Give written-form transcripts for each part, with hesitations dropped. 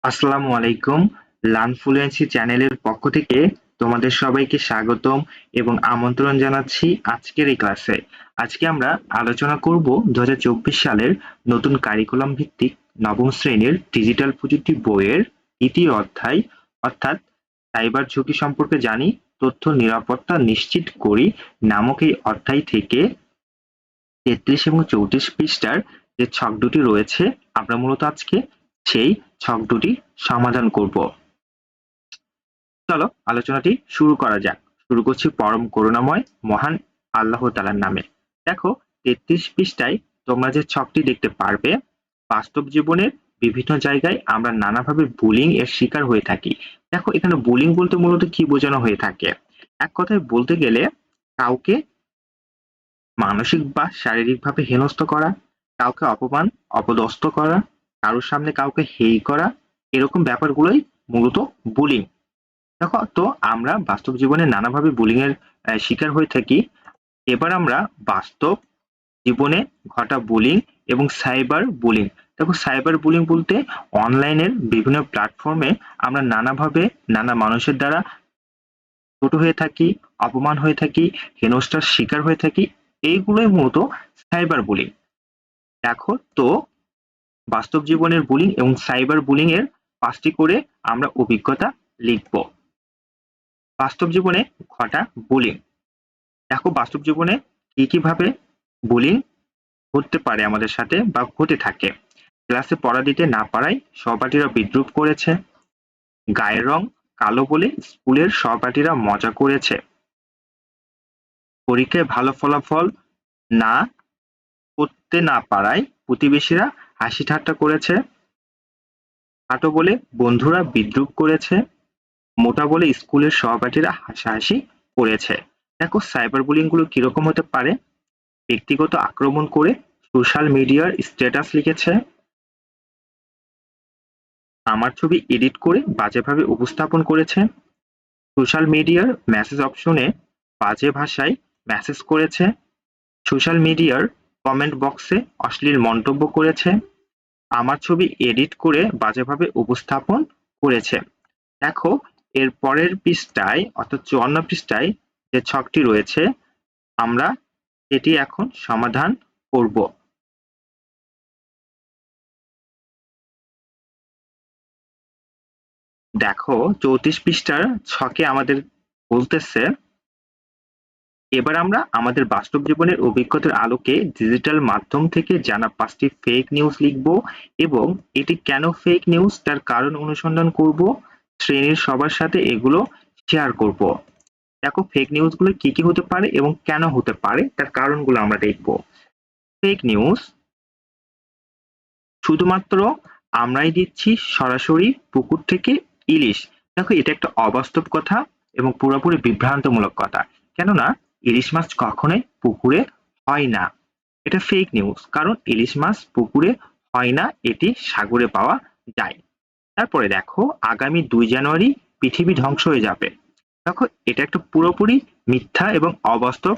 আসসালামু আলাইকুম। লার্নফ্লুয়েন্সি চ্যানেলের পক্ষ থেকে তোমাদের সবাইকে স্বাগতম এবং আমন্ত্রণ জানাচ্ছি আজকের এই ক্লাসে। আজকে আমরা আলোচনা করব 2024 সালের নতুন কারিকুলাম ভিত্তিক নবম শ্রেণীর ডিজিটাল প্রযুক্তি বইয়ের দ্বিতীয় অধ্যায় অর্থাৎ সাইবার ঝুঁকি সম্পর্কে জানি, তথ্য নিরাপত্তা নিশ্চিত করি নামক এই অধ্যায় থেকে 33 এবং 34 পৃষ্ঠার যে ছক দুটি রয়েছে আমরা মূলত আজকে সেই ছক দুটি সমাধান করব। চলো আলোচনাটি শুরু করা যাক। শুরু করছি পরম করুণাময় মহান আল্লাহ তাআলার নামে। দেখো 33 পৃষ্ঠায় তোমরা যে ছকটি দেখতে পারবে, বাস্তব জীবনের বিভিন্ন জায়গায় আমরা নানাভাবে বুলিং এর শিকার হয়ে থাকি। দেখো এখানে বুলিং বলতে মূলত কি বোঝানো হয়ে থাকে? এক কথায় বলতে গেলে কাউকে মানসিক বা শারীরিকভাবে হেনস্থা করা, কাউকে অপমান, অপদস্থ করা, কারোর সামনে কাউকে হেয় করা, এরকম ব্যাপারগুলোই মূলত বুলিং। দেখো তো আমরা বাস্তব জীবনে নানাভাবে বুলিং এর শিকার হয়ে থাকি। এবার আমরা বাস্তব জীবনে ঘটা বুলিং এবং সাইবার বুলিং। দেখো সাইবার বুলিং বলতে অনলাইনের বিভিন্ন প্ল্যাটফর্মে আমরা নানাভাবে নানা মানুষের দ্বারা ছোট হয়ে থাকি, অপমান হয়ে থাকি, হেনস্থার শিকার হয়ে থাকি, এইগুলোই মূলত সাইবার বুলিং। দেখো তো বাস্তব জীবনের বুলিং এবং সাইবার বুলিং এর 5টি করে আমরা অভিজ্ঞতা লিখব। বাস্তব জীবনে ঘটা বুলিং। দেখো বাস্তব জীবনে কি ভাবে বুলিং ঘটতে পারে আমাদের সাথে বা ঘটে থাকে। ক্লাসে পড়া দিতে না পারায় সহপাঠীরা বিদ্রূপ করেছে, গায়ের রং কালো বলে স্কুলের সহপাঠীরা মজা করেছে, পরীক্ষায় ভালো ফলাফল না করতে না পারায় প্রতিবেশীরা হাসি ঠাট্টা করেছে, খাটো বলে বন্ধুরা বিদ্রূপ করেছে, মোটা বলে স্কুলের সহপাঠীরা হাসাহাসি করেছে। দেখো সাইবার বুলিং গুলো কিরকম হতে পারে? ব্যক্তিগত আক্রমণ করে সোশ্যাল মিডিয়ার স্ট্যাটাস লিখেছে, আমার ছবি এডিট করে বাজেভাবে উপস্থাপন করেছে, সোশ্যাল মিডিয়ার মেসেজ অপশনে বাজে ভাষায় মেসেজ করেছে, সোশ্যাল মিডিয়ার কমেন্ট বক্সে অশ্লীল মন্তব্য করেছে, আমার ছবি এডিট করে বাজেভাবে উপস্থাপন করেছে। দেখো এর পরের পৃষ্ঠায় অর্থাৎ 54 পৃষ্ঠায় যে ছকটি রয়েছে আমরা এটি এখন সমাধান করব। দেখো 34 পৃষ্ঠার ছকে আমাদের বলতেছে, এবার আমরা আমাদের বাস্তব জীবনের অভিজ্ঞতার আলোকে ডিজিটাল মাধ্যম থেকে জানা 5টি ফেক নিউজ লিখব এবং এটি কেন ফেক নিউজ তার কারণ অনুসন্ধান করব, শ্রেণীর সবার সাথে এগুলো শেয়ার করব। দেখো ফেক নিউজগুলো কি হতে পারে এবং কেন হতে পারে তার কারণগুলো আমরা দেখব। ফেক নিউজ শুধুমাত্র আমরাই দিচ্ছি সরাসরি পুকুর থেকে ইলিশ। দেখো এটা একটা অবাস্তব কথা এবং পুরোপুরি বিভ্রান্তমূলক কথা। কেননা ইলিশ মাছ কখনোই পুকুরে হয় না। এটা ফেক নিউজ, কারণ ইলিশ মাছ পুকুরে হয় না, এটি সাগরে পাওয়া যায়। তারপরে দেখো আগামী 2 জানুয়ারি পৃথিবী ধ্বংস হয়ে যাবে। দেখো এটা একটা পুরোপুরি মিথ্যা এবং অবাস্তব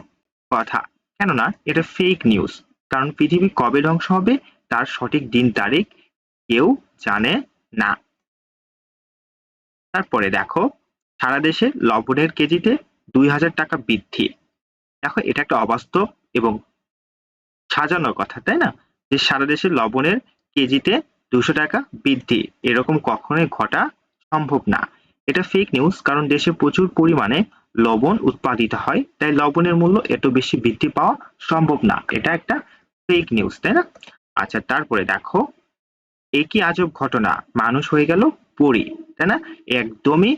কথা। কেননা এটা ফেক নিউজ, কারণ পৃথিবী কবে ধ্বংস হবে তার সঠিক দিন তারিখ কেউ জানে না। তারপরে দেখো সারা দেশে লবণের কেজিতে 2000 টাকা বৃদ্ধি। দেখো এটা একটা অবাস্তব এবং সাজানোর কথা, তাই না? যে সারা দেশে লবণের কেজিতে 200 টাকা বৃদ্ধি, এরকম কখনোই ঘটা সম্ভব না। এটা ফেক নিউজ, কারণ দেশে প্রচুর পরিমাণে লবণ উৎপাদিত হয়, তাই লবণের মূল্য এত বেশি বৃদ্ধি পাওয়া সম্ভব না। এটা একটা ফেক নিউজ, তাই না? আচ্ছা তারপরে দেখো একই আজব ঘটনা মানুষ হয়ে গেল পরী, তাই না? একদমই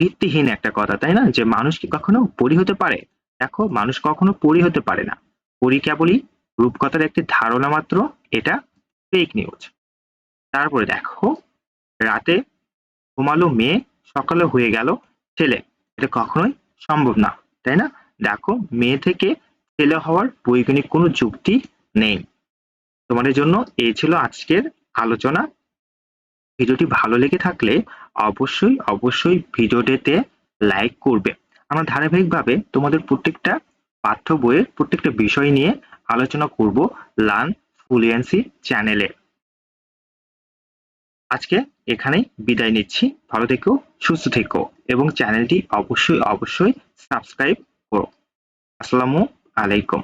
ভিত্তিহীন একটা কথা, তাই না? যে মানুষ কি কখনো পরী হতে পারে? দেখো মানুষ কখনো পরী হতে পারে না। পরী কেবলই রূপকথার একটি ধারণা মাত্র, এটা ফেক নিউজ। তারপরে দেখো রাতে ঘুমালো মেয়ে, সকালে হয়ে গেল ছেলে, এটা কখনোই সম্ভব না, তাই না? দেখো মেয়ে থেকে ছেলে হওয়ার বৈজ্ঞানিক কোনো যুক্তি নেই। তোমাদের জন্য এই ছিল আজকের আলোচনা। ভিডিওটি ভালো লেগে থাকলে অবশ্যই ভিডিওটিতে লাইক করবে। আমরা ধারাবাহিকভাবে তোমাদের প্রত্যেকটা পাঠ্য বইয়ের প্রত্যেকটা বিষয় নিয়ে আলোচনা করব লার্ন ফ্লুয়েন্সি চ্যানেলে। আজকে এখানেই বিদায় নিচ্ছি। ভালো থেকো, সুস্থ থেকো এবং চ্যানেলটি অবশ্যই সাবস্ক্রাইব করো। আসসালামু আলাইকুম।